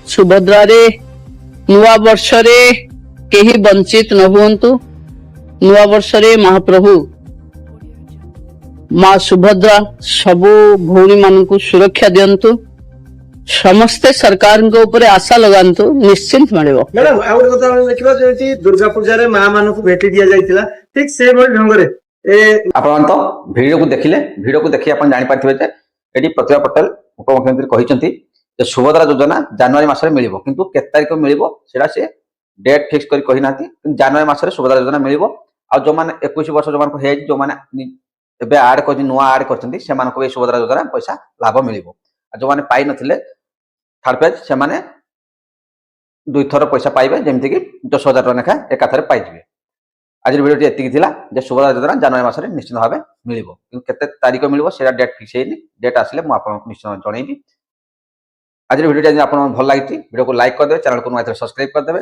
सुभद्रारे नुआ वर्षरे केही वंचित न हुअन्तु। नुआ वर्षरे महाप्रभु माँ सुभद्रा सबु भौणी मानकु सुरक्षा दियंतु। समस्ते सरकार ऊपर आशा लगांतु, निश्चिंत मिलिबो। मैडम आ गोटे कथा देखिबा जेति दुर्गा पूजा रे मां मानकु भेटी दिया जायतिला, ठीक से भली ढंग रे आपण तो वीडियो को देखि आपण जानि पाथिबे जे एडी प्रतिभा पटेल उपमुख्यमंत्री कहिसंती जे सुभद्रा योजना जनवरी मासरे मिलिबो, किंतु के तारिख मिलिबो सेडा से डेट फिक्स करी कहि नाथि। जनवरी मासरे सुभद्रा योजना मिलिबो। आ जो माने 21 वर्ष जो मानको हे जो माने एबे ऐड करछि नुवा ऐड करछंती से मानको ए सुभद्रा योजना पैसा लाभ मिलिबो। आ जो माने पाई नथिले थर्ड पेज से माने दुई थर पैसा पाइबे, जेमति कि 10,000 टका लेखा एकाथरे पाइजिबे। आज वीडियो एतिकी थिला जे सुभद्रा योजना जनवरी मासरे निश्चित भाबे मिलिबो, किंतु केते तारिख मिलिबो सेडा डेट फिक्स हेनी। डेट आसिले मु आपन निश्चित जणैबी। आज वीडियो जदि आपन भल लागिति वीडियो को लाइक कर देबे, चैनल को सब्सक्राइब कर देबे।